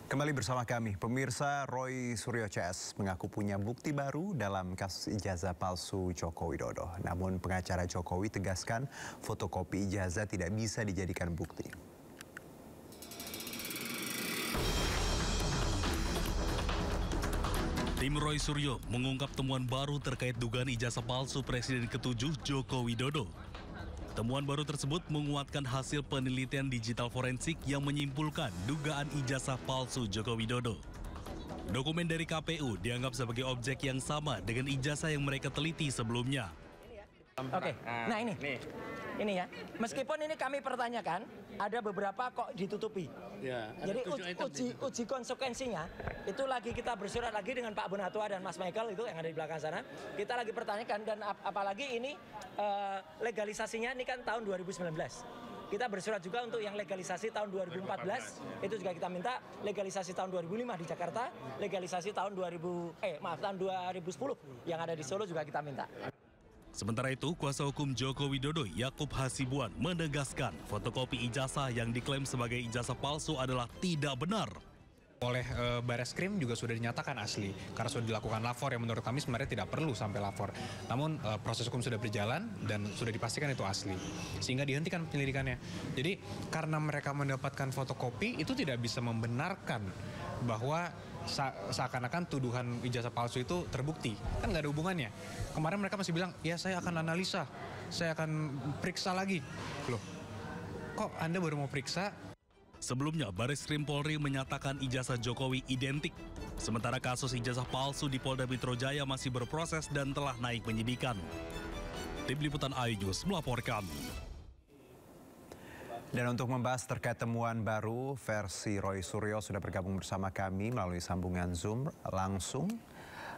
Kembali bersama kami, pemirsa. Roy Suryo CS mengaku punya bukti baru dalam kasus ijazah palsu Joko Widodo. Namun pengacara Jokowi tegaskan fotokopi ijazah tidak bisa dijadikan bukti. Tim Roy Suryo mengungkap temuan baru terkait dugaan ijazah palsu Presiden ke-7 Joko Widodo. Temuan baru tersebut menguatkan hasil penelitian digital forensik yang menyimpulkan dugaan ijazah palsu Joko Widodo. Dokumen dari KPU dianggap sebagai objek yang sama dengan ijazah yang mereka teliti sebelumnya. Oke, nah ini ya. Meskipun ini kami pertanyakan, ada beberapa kok ditutupi. Ya, jadi uji konsekuensinya itu lagi kita bersurat lagi dengan Pak Bonatua dan Mas Michael itu yang ada di belakang sana. Kita lagi pertanyakan dan apalagi ini legalisasinya ini kan tahun 2019. Kita bersurat juga untuk yang legalisasi tahun 2014, itu juga kita minta legalisasi tahun 2005 di Jakarta, legalisasi tahun 2010 yang ada di Solo juga kita minta. Sementara itu, kuasa hukum Joko Widodo Yakub Hasibuan menegaskan fotokopi ijazah yang diklaim sebagai ijazah palsu adalah tidak benar. Oleh Bareskrim juga sudah dinyatakan asli karena sudah dilakukan lapor yang menurut kami sebenarnya tidak perlu sampai lapor. Namun proses hukum sudah berjalan dan sudah dipastikan itu asli sehingga dihentikan penyelidikannya. Jadi karena mereka mendapatkan fotokopi itu tidak bisa membenarkan bahwa seakan-akan tuduhan ijazah palsu itu terbukti. Kan nggak ada hubungannya. Kemarin mereka masih bilang, ya saya akan analisa, saya akan periksa lagi. Loh, kok Anda baru mau periksa? Sebelumnya, Bareskrim Polri menyatakan ijazah Jokowi identik. Sementara kasus ijazah palsu di Polda Metro Jaya masih berproses dan telah naik penyidikan. Tim Liputan iNews melaporkan. Dan untuk membahas terkait temuan baru versi Roy Suryo sudah bergabung bersama kami melalui sambungan Zoom langsung.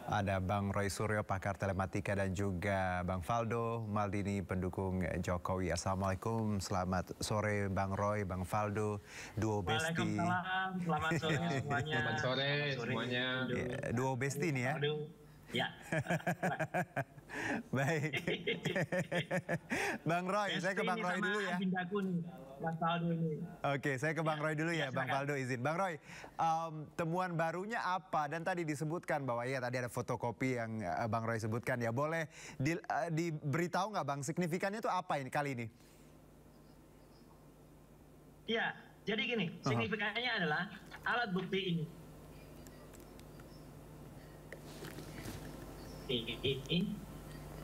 Ada Bang Roy Suryo, pakar telematika, dan juga Bang Faldo Maldini, pendukung Jokowi. Assalamualaikum, selamat sore Bang Roy, Bang Faldo, duo besti. Waalaikumsalam, selamat sore semuanya. Selamat sore semuanya. Duo besti nih ya. Ya. Baik. Bang Roy, saya ke Bang Roy dulu ya. Bang Faldo ini. Oke, saya ke Bang Roy dulu ya, Bang Faldo izin. Bang Roy, temuan barunya apa? Dan tadi disebutkan bahwa ya tadi ada fotokopi yang Bang Roy sebutkan ya. Boleh diberitahu nggak Bang, signifikannya itu apa ini kali ini? Ya, jadi gini, signifikannya adalah alat bukti ini.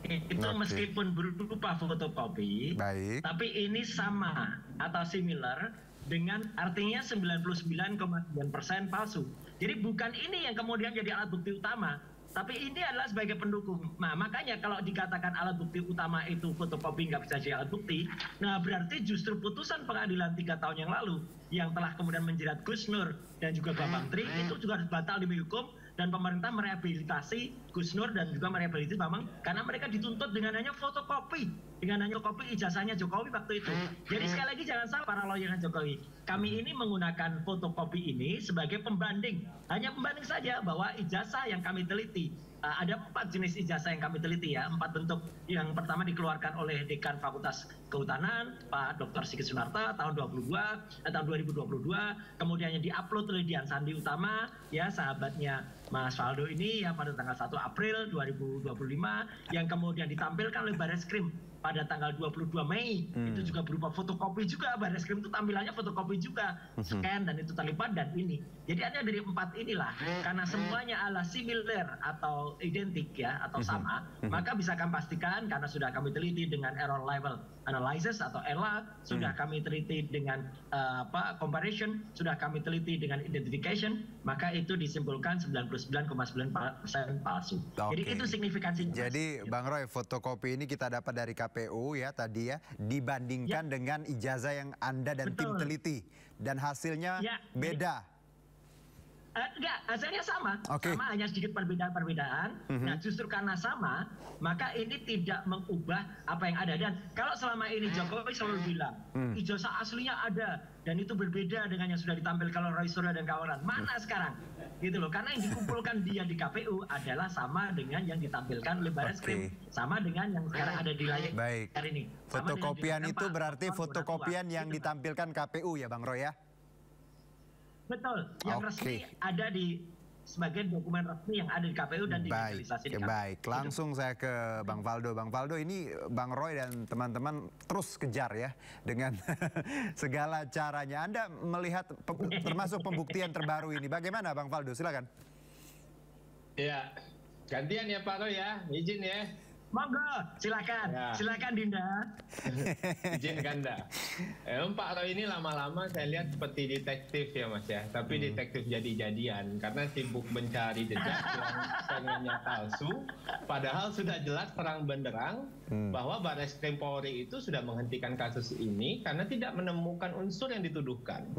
Itu meskipun berupa fotokopi, tapi ini sama atau similar dengan artinya 99,9% palsu. Jadi bukan ini yang kemudian jadi alat bukti utama, tapi ini adalah sebagai pendukung. Nah, makanya kalau dikatakan alat bukti utama itu fotokopi nggak bisa jadi alat bukti, nah berarti justru putusan pengadilan 3 tahun yang lalu yang telah kemudian menjerat Gus Nur dan juga Bambang Tri itu juga harus batal demi hukum. Dan pemerintah merehabilitasi Gus Nur dan juga merehabilitasi Bambang karena mereka dituntut dengan hanya fotokopi, dengan hanya kopi ijazahnya Jokowi waktu itu. Jadi sekali lagi jangan salah para lawyernya Jokowi. Kami ini menggunakan fotokopi ini sebagai pembanding, hanya pembanding saja bahwa ijazah yang kami teliti. Ada 4 jenis ijazah yang kami teliti ya, 4 bentuk. Yang pertama dikeluarkan oleh Dekan Fakultas Kehutanan, Pak Dr. Sigit Sunarta tahun 2022, kemudian yang diupload oleh Dian Sandi Utama, ya sahabatnya Mas Faldo ini ya pada tanggal 1 April 2025, yang kemudian ditampilkan oleh Bareskrim pada tanggal 22 Mei, itu juga berupa fotokopi juga. Bareskrim itu tampilannya fotokopi juga, scan dan itu terlipat dan ini. Jadi hanya dari 4 inilah, karena semuanya adalah similar atau identik ya atau sama, maka bisa kami pastikan karena sudah kami teliti dengan error level analysis atau ELA, sudah kami teliti dengan comparison, sudah kami teliti dengan identification, maka itu disimpulkan 99,9% palsu. Jadi itu signifikansinya. Jadi Bang Roy, fotokopi ini kita dapat dari KPU ya tadi ya, dibandingkan dengan ijazah yang Anda dan tim teliti dan hasilnya beda. Enggak, hasilnya sama. Sama, hanya sedikit perbedaan-perbedaan. Nah, justru karena sama, maka ini tidak mengubah apa yang ada. Dan kalau selama ini Jokowi selalu bilang, ijazah aslinya ada, dan itu berbeda dengan yang sudah ditampilkan oleh Roy Suryo dan kawan. Mana sekarang? Gitu loh. Karena yang dikumpulkan dia di KPU adalah sama dengan yang ditampilkan oleh Bareskrim. Sama dengan yang sekarang ada di layar ini. Fotokopian itu berarti fotokopian yang ditampilkan KPU ya Bang Roy ya? Betul, yang resmi ada di sebagai dokumen resmi yang ada di KPU dan digitalisasi di KPU. Baik, langsung saya ke Bang Faldo. Bang Faldo, ini Bang Roy dan teman-teman terus kejar ya dengan segala caranya. Anda melihat termasuk pembuktian terbaru ini. Bagaimana Bang Faldo? Silakan. Ya, gantian ya Pak Roy ya, izin ya. Monggo, silakan, ya. Silakan Dinda. Izin Ganda. Pak Roy ini lama-lama saya lihat seperti detektif ya Mas ya, tapi detektif jadi-jadian karena sibuk mencari jejak yang palsu, padahal sudah jelas terang benderang bahwa Barreskrim Polri itu sudah menghentikan kasus ini karena tidak menemukan unsur yang dituduhkan.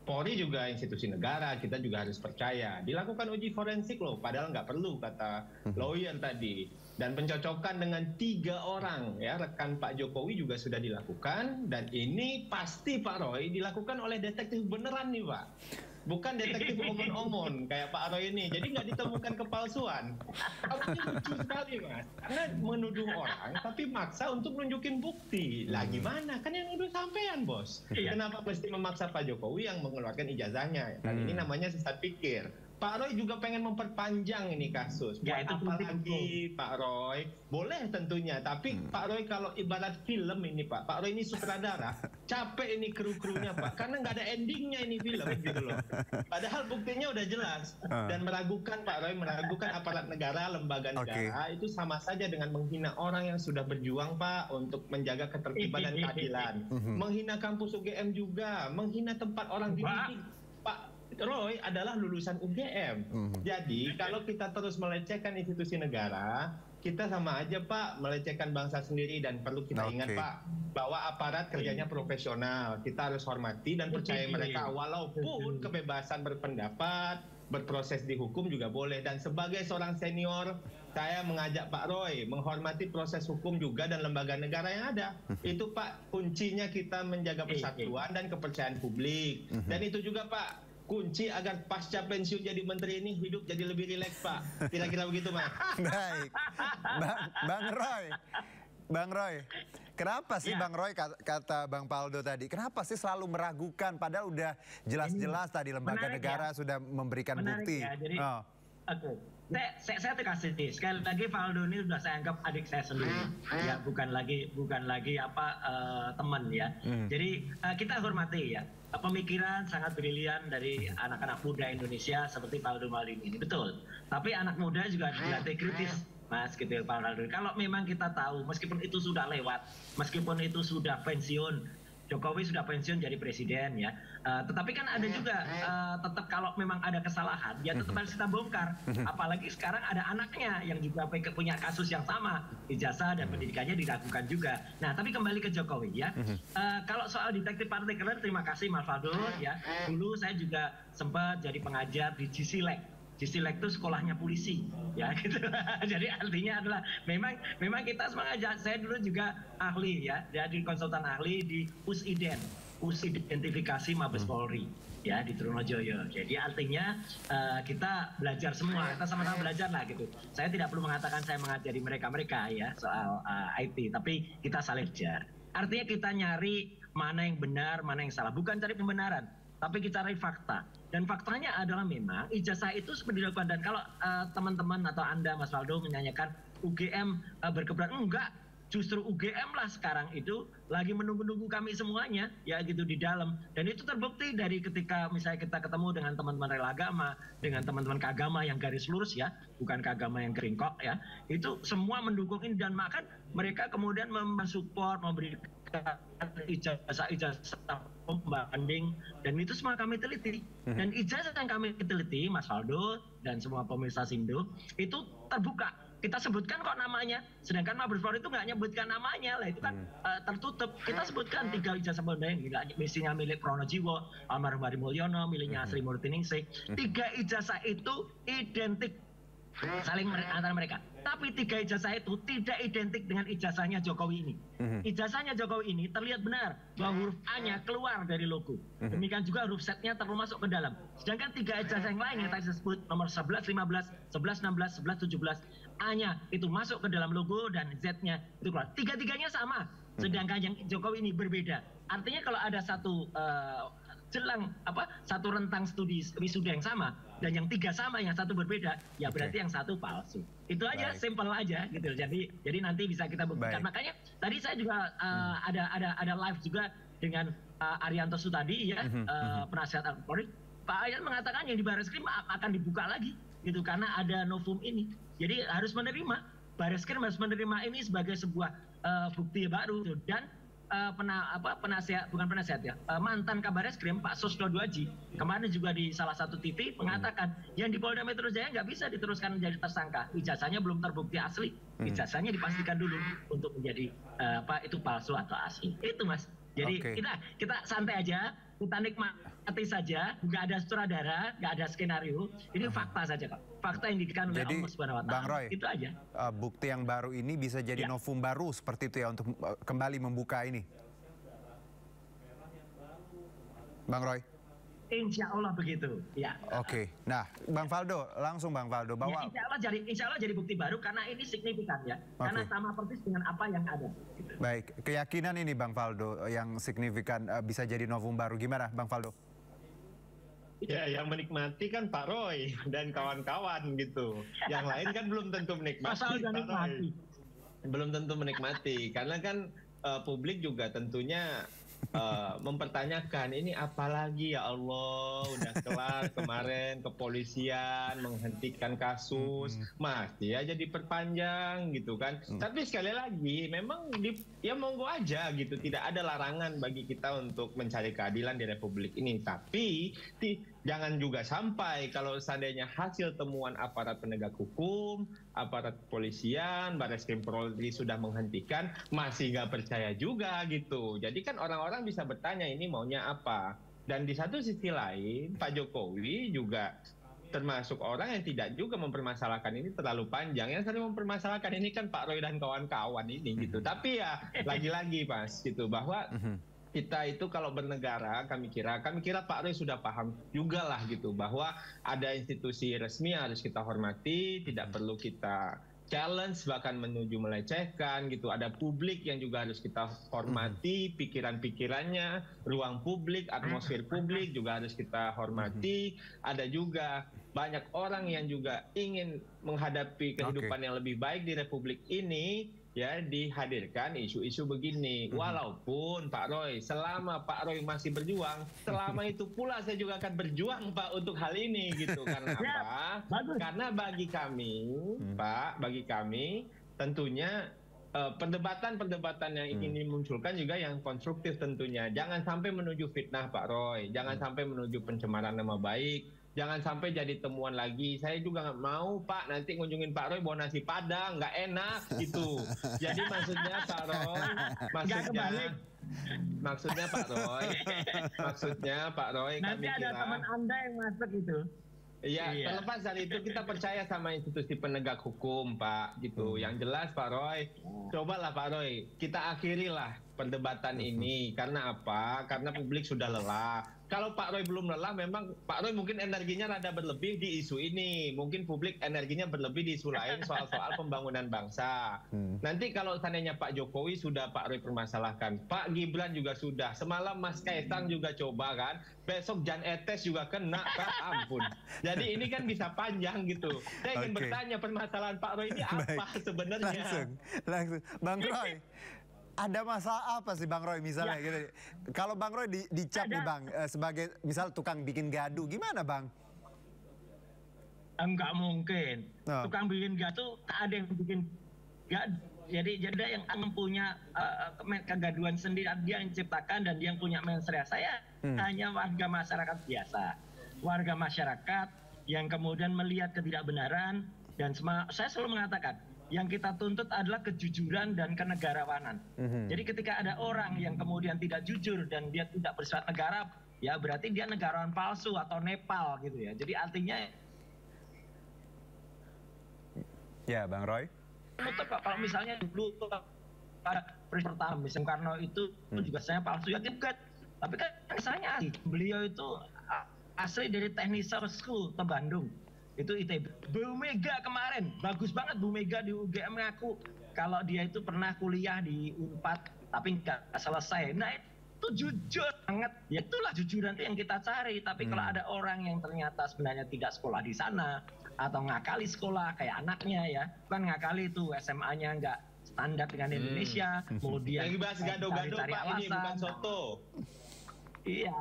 Polri juga institusi negara, kita juga harus percaya. Dilakukan uji forensik loh, padahal nggak perlu kata lawyer tadi. Dan pencocokan dengan 3 orang ya rekan Pak Jokowi juga sudah dilakukan, dan ini pasti Pak Roy dilakukan oleh detektif beneran nih Pak, bukan detektif omon-omon kayak Pak Roy ini, jadi nggak ditemukan kepalsuan. Ini lucu sekali Mas, karena menuduh orang tapi maksa untuk nunjukin bukti. Lah gimana, kan yang nuduh sampean bos, kenapa mesti memaksa Pak Jokowi yang mengeluarkan ijazahnya? Dan ini namanya sesat pikir. Pak Roy juga pengen memperpanjang ini kasus. Ya, itu apalagi Pak Roy, boleh tentunya. Tapi Pak Roy kalau ibarat film ini Pak Roy ini sutradara, capek ini kru-krunya Pak, karena nggak ada endingnya ini film gitu loh. Padahal buktinya udah jelas. Dan meragukan Pak Roy, meragukan aparat negara, lembaga negara, itu sama saja dengan menghina orang yang sudah berjuang Pak untuk menjaga ketertiban dan keadilan. Menghina kampus UGM juga, menghina tempat orang dididik. Pak Roy adalah lulusan UGM. Jadi kalau kita terus melecehkan institusi negara, kita sama aja Pak melecehkan bangsa sendiri. Dan perlu kita ingat Pak, bahwa aparat kerjanya profesional. Kita harus hormati dan percaya mereka, walaupun kebebasan berpendapat, berproses di hukum juga boleh. Dan sebagai seorang senior, saya mengajak Pak Roy menghormati proses hukum juga dan lembaga negara yang ada. Itu Pak, kuncinya kita menjaga persatuan dan kepercayaan publik. Dan itu juga Pak, kunci agar pasca pensiun jadi menteri ini hidup jadi lebih rileks Pak. Kira-kira begitu Mas. Baik, Bang Roy, kenapa sih Bang Roy, kata Bang Faldo tadi, kenapa sih selalu meragukan padahal udah jelas-jelas tadi lembaga negara sudah memberikan bukti. Ya, jadi, saya kasih nih, sekali lagi Faldo ini sudah saya anggap adik saya sendiri, ya bukan lagi teman ya. Jadi kita hormati ya pemikiran sangat brilian dari anak-anak muda Indonesia seperti Faldo Maldini ini, betul. Tapi anak muda juga dilatih kritis Mas gitu ya Pak Faldo. Kalau memang kita tahu meskipun itu sudah lewat, meskipun itu sudah pensiun, Jokowi sudah pensiun jadi presiden ya. Tetapi kan ada juga tetap kalau memang ada kesalahan ya tetap harus kita bongkar. Apalagi sekarang ada anaknya yang juga punya kasus yang sama, ijazah dan pendidikannya diragukan juga. Nah tapi kembali ke Jokowi ya. Kalau soal detektif partikeler, terima kasih Mas Faldo ya. Dulu saya juga sempat jadi pengajar di GSILEK. GSILEK itu sekolahnya polisi ya gitu. Jadi artinya adalah memang kita sengaja. Saya dulu juga ahli ya, jadi konsultan ahli di USIDEN, Identifikasi Mabes Polri ya di Trunojoyo. Jadi artinya kita belajar semua, kita sama-sama belajar lah gitu. Saya tidak perlu mengatakan saya mengajari mereka ya soal IT, tapi kita saling belajar. Artinya kita nyari mana yang benar, mana yang salah, bukan cari pembenaran, tapi kita cari fakta. Dan faktanya adalah memang ijazah itu seperti dilakukan. Dan kalau teman-teman atau Anda Mas Faldo menyanyikan UGM berkeberatan, enggak. Justru UGM lah sekarang itu lagi menunggu-nunggu kami semuanya ya gitu di dalam. Dan itu terbukti dari ketika misalnya kita ketemu dengan teman-teman rela agama, dengan teman-teman keagama yang garis lurus ya, bukan keagama yang keringkok ya. Itu semua mendukung ini dan makan mereka kemudian mensupport, memberikan ijazah pembanding, dan itu semua kami teliti. Dan ijazah yang kami teliti Mas Faldo dan semua pemirsa Sindo itu terbuka. Kita sebutkan kok namanya, sedangkan Mabes Polri itu nggak nyebutkan namanya lah, itu kan tertutup. Kita sebutkan 3 ijazah pembanding, mestinya milik Pronojiwo, almarhum Hari Mulyono, miliknya Sri Murtiningsih. 3 ijazah itu identik saling antara mereka. Tapi 3 ijazah itu tidak identik dengan ijazahnya Jokowi ini. Ijazahnya Jokowi ini terlihat benar bahwa huruf A-nya keluar dari logo. Demikian juga huruf Z-nya terlalu masuk ke dalam. Sedangkan 3 ijazah yang lain yang tadi disebut nomor 11, 15, 11, 16, 11, 17, A-nya itu masuk ke dalam logo dan Z-nya itu keluar. 3-tiganya sama. Sedangkan yang Jokowi ini berbeda. Artinya kalau ada satu jelang satu rentang studi wisuda yang sama dan yang 3 sama, yang 1 berbeda, ya berarti yang 1 palsu. Itu aja, simple aja gitu. Jadi nanti bisa kita buktikan. Makanya tadi saya juga ada live juga dengan Arianto Sutadi ya, penasihat Polri. Pak Arian mengatakan yang di Barreskrim akan dibuka lagi gitu karena ada novum ini. Jadi harus menerima, Barreskrim harus menerima ini sebagai sebuah bukti baru. Dan mantan Kabar Eskrim Pak Susno Duaji kemarin juga di salah satu TV mengatakan yang di Polda Metro Jaya nggak bisa diteruskan menjadi tersangka, ijazahnya belum terbukti asli, ijazahnya dipastikan dulu untuk menjadi itu palsu atau asli. Itu Mas. Jadi kita santai aja, kita nikmati saja, nggak ada sutradara, nggak ada skenario. Ini fakta saja kok. Fakta yang diberikan oleh Allah Subhanahu wa Ta'ala. Bang Roy, itu aja. Bukti yang baru ini bisa jadi novum baru seperti itu ya untuk kembali membuka ini. Bang Roy. Insya Allah begitu, ya. Oke, nah Bang Faldo, langsung Bang Faldo bahwa insya Allah jadi bukti baru karena ini signifikan ya, karena sama persis dengan apa yang ada. Gitu. Baik, keyakinan ini Bang Faldo yang signifikan bisa jadi novum baru, gimana Bang Faldo? Ya, yang menikmati kan Pak Roy dan kawan-kawan gitu. Yang lain kan belum tentu menikmati. Belum tentu menikmati, karena kan publik juga tentunya mempertanyakan ini apalagi ya Allah, udah kelar kemarin kepolisian menghentikan kasus, masih aja diperpanjang gitu kan. Tapi sekali lagi memang ya monggo aja gitu, tidak ada larangan bagi kita untuk mencari keadilan di Republik ini. Tapi jangan juga sampai kalau seandainya hasil temuan aparat penegak hukum, aparat kepolisian, Barreskrim Polri sudah menghentikan, masih nggak percaya juga gitu. Jadi kan orang-orang bisa bertanya ini maunya apa. Dan di satu sisi lain, Pak Jokowi juga termasuk orang yang tidak juga mempermasalahkan ini terlalu panjang. Yang sering mempermasalahkan ini kan Pak Roy dan kawan-kawan ini gitu. Tapi ya lagi-lagi Mas gitu, bahwa kita itu kalau bernegara, kami kira Pak Roy sudah paham juga lah gitu, bahwa ada institusi resmi yang harus kita hormati, tidak perlu kita challenge bahkan menuju melecehkan gitu. Ada publik yang juga harus kita hormati, pikiran-pikirannya, ruang publik, atmosfer publik juga harus kita hormati. Ada juga banyak orang yang juga ingin menghadapi kehidupan yang lebih baik di Republik ini, ya dihadirkan isu-isu begini. Walaupun Pak Roy, selama Pak Roy masih berjuang, selama itu pula saya juga akan berjuang Pak untuk hal ini gitu. Karena apa? Karena bagi kami Pak, bagi kami tentunya perdebatan-perdebatan yang ingin dimunculkan juga yang konstruktif tentunya. Jangan sampai menuju fitnah Pak Roy, jangan sampai menuju pencemaran nama baik. Jangan sampai jadi temuan lagi. Saya juga nggak mau Pak nanti ngunjungin Pak Roy bawa nasi padang, nggak enak gitu. Jadi maksudnya Pak Roy, maksudnya Pak Roy, nanti kami ada teman Anda yang masuk itu. Iya, terlepas dari itu kita percaya sama institusi penegak hukum Pak gitu. Yang jelas Pak Roy, cobalah Pak Roy, kita akhirilah perdebatan ini. Karena apa? Karena publik sudah lelah. Kalau Pak Roy belum lelah, memang Pak Roy mungkin energinya rada berlebih di isu ini. Mungkin publik energinya berlebih di isu lain soal-soal pembangunan bangsa. Nanti kalau seandainya Pak Jokowi sudah Pak Roy permasalahkan, Pak Gibran juga sudah. Semalam Mas Kaisang juga coba kan. Besok Jan Etes juga kena, Pak, ampun. Jadi ini kan bisa panjang gitu. Saya ingin bertanya permasalahan Pak Roy ini apa sebenarnya? Langsung. Bang Roy. Ada masalah apa sih Bang Roy misalnya gitu? Kalau Bang Roy dicap nih Bang sebagai misal tukang bikin gaduh, gimana Bang? Enggak mungkin. Tukang bikin gaduh tak ada yang bikin gaduh. Jadi yang punya kegaduhan sendiri, dia yang ciptakan dan dia yang punya mensrea. Saya hanya warga masyarakat biasa. Warga masyarakat yang kemudian melihat ketidakbenaran dan saya selalu mengatakan yang kita tuntut adalah kejujuran dan kenegarawanan. Jadi ketika ada orang yang kemudian tidak jujur dan dia tidak bersifat negara, ya berarti dia negarawan palsu atau Nepal gitu ya. Jadi artinya ya Bang Roy. Kalau misalnya dulu pada presiden pertama Bung Karno itu juga saya palsu ya juga. Tapi kan misalnya beliau itu asli dari Technical School ke Bandung. Itu ITB. Bu Mega kemarin, bagus banget Bu Mega di UGM ngaku kalau dia itu pernah kuliah di Unpad tapi nggak selesai. Nah itu jujur banget. Ya itulah jujur nanti yang kita cari. Tapi kalau ada orang yang ternyata sebenarnya tidak sekolah di sana atau ngakali sekolah kayak anaknya ya, kan ngakali itu SMA-nya nggak standar dengan Indonesia, kemudian yang dibahas gado-gado Pak, ini bukan soto. Iya.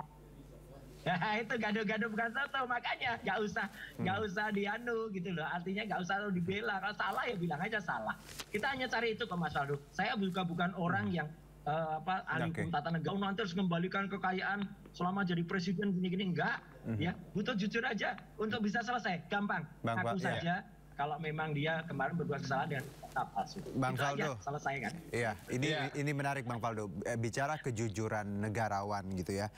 Nah, itu gado-gado bukan soto, makanya nggak usah dianu gitu loh. Artinya nggak usah dibela. Kalau salah ya bilang aja salah. Kita hanya cari itu kok Mas Faldo. Saya bukan orang yang ahli hukum tata negara nanti harus kembalikan kekayaan selama jadi presiden gini-gini, enggak. Ya, butuh jujur aja untuk bisa selesai. Gampang. Aku saja kalau memang dia kemarin berbuat kesalahan dengan palsu. Bang Faldo, selesai kan? Iya, ini menarik Bang Faldo. Bicara kejujuran negarawan gitu ya.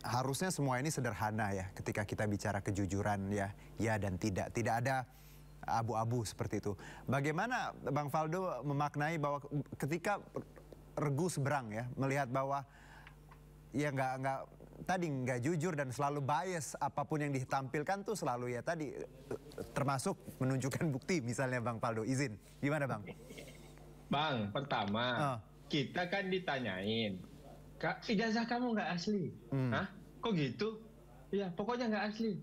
Harusnya semua ini sederhana ya ketika kita bicara kejujuran ya dan tidak ada abu-abu seperti itu. Bagaimana Bang Faldo memaknai bahwa ketika regu seberang ya melihat bahwa ya nggak jujur dan selalu bias, apapun yang ditampilkan tuh selalu ya tadi termasuk menunjukkan bukti misalnya. Bang Faldo, izin gimana Bang? Bang, pertama kita kan ditanyain, Kak, ijazah kamu nggak asli. Hah? Kok gitu? Ya pokoknya nggak asli.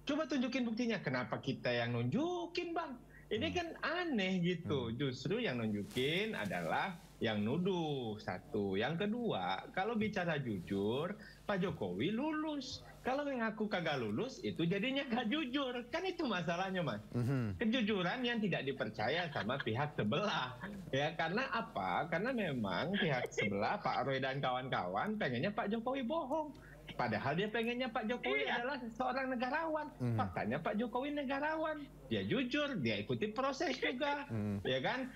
Coba tunjukin buktinya. Kenapa kita yang nunjukin Bang? Ini kan aneh gitu. Justru yang nunjukin adalah yang nuduh, satu. Yang kedua, kalau bicara jujur, Pak Jokowi lulus. Kalau ngaku kagak lulus, itu jadinya gak jujur. Kan itu masalahnya Mas. Kejujuran yang tidak dipercaya sama pihak sebelah. Ya, karena apa? Karena memang pihak sebelah, Pak Roy dan kawan-kawan, pengennya Pak Jokowi bohong. Padahal dia pengennya Pak Jokowi adalah seorang negarawan. Faktanya Pak Jokowi negarawan. Dia jujur, dia ikuti proses juga. Ya kan?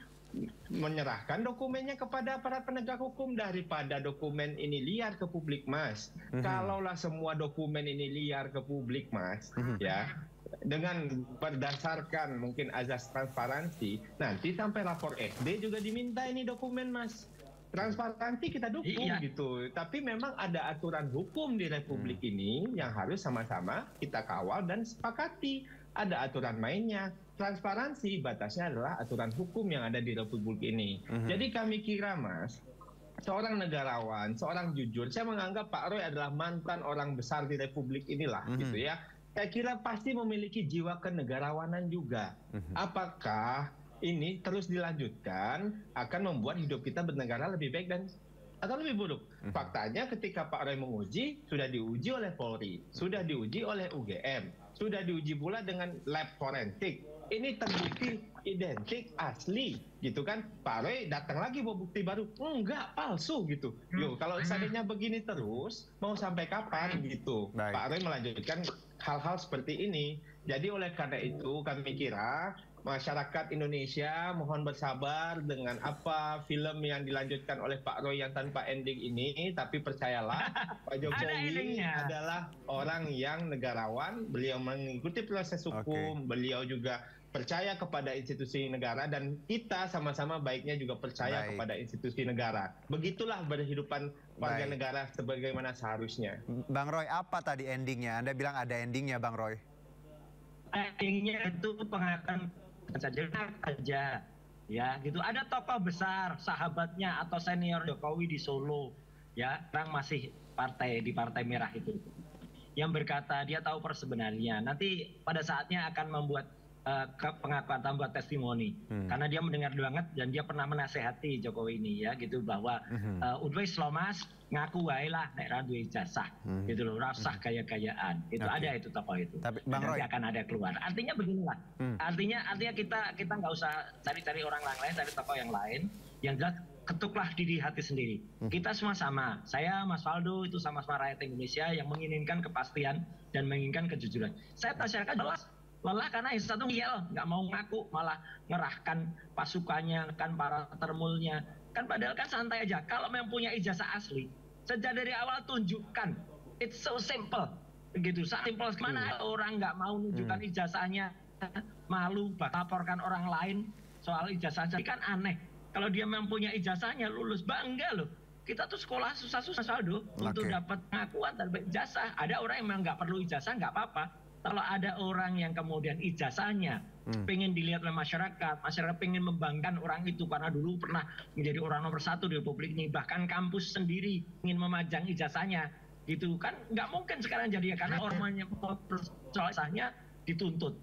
Menyerahkan dokumennya kepada para penegak hukum daripada dokumen ini liar ke publik Mas. Kalaulah semua dokumen ini liar ke publik Mas, ya, dengan berdasarkan mungkin azas transparansi, nanti sampai lapor SD juga diminta ini dokumen Mas. Transparansi kita dukung gitu, tapi memang ada aturan hukum di Republik ini yang harus sama-sama kita kawal dan sepakati. Ada aturan mainnya. Transparansi batasnya adalah aturan hukum yang ada di Republik ini. Jadi kami kira Mas, seorang negarawan, seorang jujur, saya menganggap Pak Roy adalah mantan orang besar di Republik inilah gitu ya. Saya kira pasti memiliki jiwa kenegarawanan juga. Apakah ini terus dilanjutkan akan membuat hidup kita bernegara lebih baik dan atau lebih buruk? Faktanya ketika Pak Roy menguji, sudah diuji oleh Polri, sudah diuji oleh UGM, sudah diuji pula dengan lab forensik. Ini terbukti identik asli gitu kan. Pak Roy datang lagi bawa bukti baru, enggak, palsu gitu. Yo, kalau seandainya begini terus mau sampai kapan gitu? Pak Roy melanjutkan hal-hal seperti ini. Jadi oleh karena itu kami kira masyarakat Indonesia mohon bersabar dengan apa film yang dilanjutkan oleh Pak Roy yang tanpa ending ini, tapi percayalah Pak Jokowi adalah orang yang negarawan, beliau mengikuti proses hukum, beliau juga percaya kepada institusi negara, dan kita sama-sama baiknya juga percaya kepada institusi negara. Begitulah berhidupan warga negara sebagaimana seharusnya. Bang Roy, apa tadi endingnya? Anda bilang ada endingnya Bang Roy. Endingnya itu pengakuan saja ya gitu. Ada tokoh besar sahabatnya atau senior Jokowi di Solo ya, orang masih di partai merah itu, yang berkata dia tahu persebenarnya, nanti pada saatnya akan membuat pengakuan tambah testimoni karena dia mendengar banget dan dia pernah menasehati Jokowi ini ya gitu, bahwa udwes lomas ngaku wae lah nek ra duwe ijazah gitu loh, rasah gaya-gayaan itu. Ada itu tokoh itu. Tapi Bang Roy, nanti akan ada keluar. Artinya beginilah. Artinya kita nggak usah cari-cari orang lain, cari tokoh yang lain. Yang jelas ketuklah diri hati sendiri. Kita semua sama. Saya Mas Faldo itu sama-sama rakyat Indonesia yang menginginkan kepastian dan menginginkan kejujuran. Saya masyarakat jelas lelah karena yang satu ngiyel, nggak mau ngaku, malah ngerahkan pasukannya, kan para termulnya. Kan padahal kan santai aja. Kalau memang punya ijazah asli, sejak dari awal tunjukkan. It's so simple. Begitu, simple. Mana orang nggak mau nunjukkan ijazahnya, malu, laporkan orang lain soal ijazah. Jadi kan aneh. Kalau dia memang punya ijazahnya, lulus, bangga loh. Kita tuh sekolah susah-susah Saldo untuk dapat pengakuan dan ijazah. Ada orang yang memang nggak perlu ijazah, nggak apa-apa. kalau ada orang yang kemudian ijazahnya pengen dilihat oleh masyarakat pengen membanggakan orang itu karena dulu pernah menjadi orang nomor 1 di Republik ini, bahkan kampus sendiri ingin memajang ijazahnya, gitu kan nggak mungkin sekarang jadi ya, karena orangnya ijazahnya dituntut.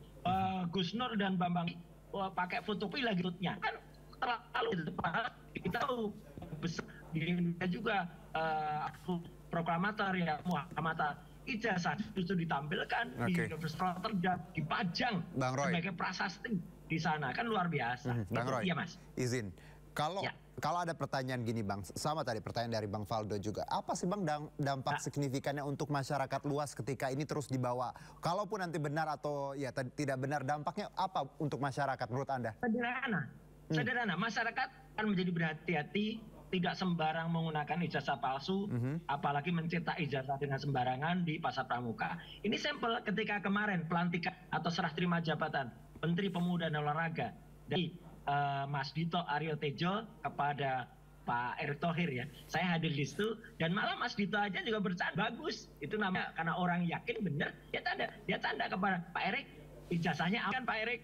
Gus Nur dan Bambang pakai fotokopi lagi tutnya kan terlalu kita tahu besar di Indonesia juga proklamator ya Muhammad ijazah justru ditampilkan di Universitas Rotterdam, dipajang sebagai prasasti di sana, kan luar biasa. Bang Roy, iya Mas. Izin. Kalau ada pertanyaan gini Bang, sama tadi pertanyaan dari Bang Faldo juga. Apa sih Bang dampak signifikannya untuk masyarakat luas ketika ini terus dibawa? Kalaupun nanti benar atau ya tidak benar, dampaknya apa untuk masyarakat menurut Anda? Sederhana. Masyarakat akan menjadi berhati-hati, tidak sembarang menggunakan ijazah palsu, apalagi mencetak ijazah dengan sembarangan di pasar pramuka. Ini sampel ketika kemarin pelantikan atau serah terima jabatan Menteri Pemuda dan Olahraga dari Mas Dito Aryo Tejo kepada Pak Erick Thohir ya. Saya hadir di situ dan malah Mas Dito aja juga bercanda bagus. Itu namanya karena orang yakin benar, dia tanda kepada Pak Erick. Ijazahnya akan Pak Erick.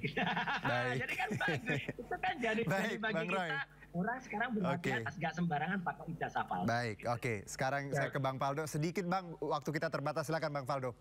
Jadi kan bagus. Itu kan jadi bagi kita orang sekarang berhati-hati gak sembarangan pakai ijazah palsu. Baik, sekarang saya ke Bang Faldo. Sedikit Bang, waktu kita terbatas, silakan Bang Faldo.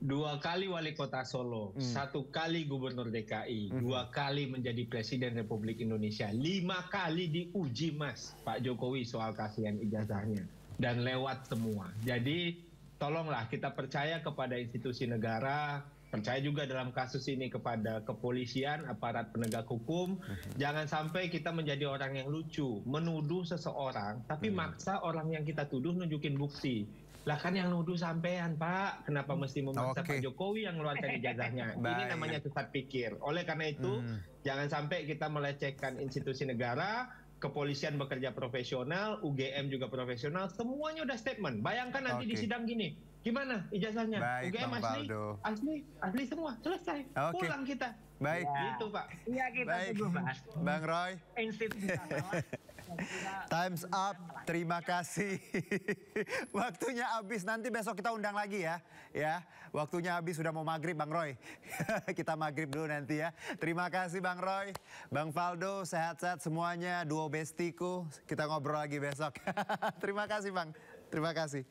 2 kali wali kota Solo, 1 kali gubernur DKI, 2 kali menjadi presiden Republik Indonesia, 5 kali diuji Mas Pak Jokowi soal kasihan ijazahnya dan lewat semua. Jadi tolonglah kita percaya kepada institusi negara, percaya juga dalam kasus ini kepada kepolisian, aparat penegak hukum. Jangan sampai kita menjadi orang yang lucu, menuduh seseorang, tapi maksa orang yang kita tuduh nunjukin bukti. Lah kan yang nuduh sampean Pak, kenapa mesti memaksa Pak Jokowi yang ngeluarkan ijazahnya? Ini namanya sesat pikir. Oleh karena itu, jangan sampai kita melecehkan institusi negara, kepolisian bekerja profesional, UGM juga profesional, semuanya udah statement. Bayangkan nanti di sidang gini, gimana ijazahnya? UGM asli semua, selesai. Pulang kita. Baik. Gitu Pak. Iya kita tunggu Mas. Bang Roy. Institusi Time's up. Terima kasih. Waktunya habis. Nanti besok kita undang lagi ya. Waktunya habis, sudah mau maghrib Bang Roy. Kita maghrib dulu nanti ya. Terima kasih Bang Roy. Bang Faldo, sehat-sehat semuanya. Duo bestiku. Kita ngobrol lagi besok. Terima kasih Bang. Terima kasih.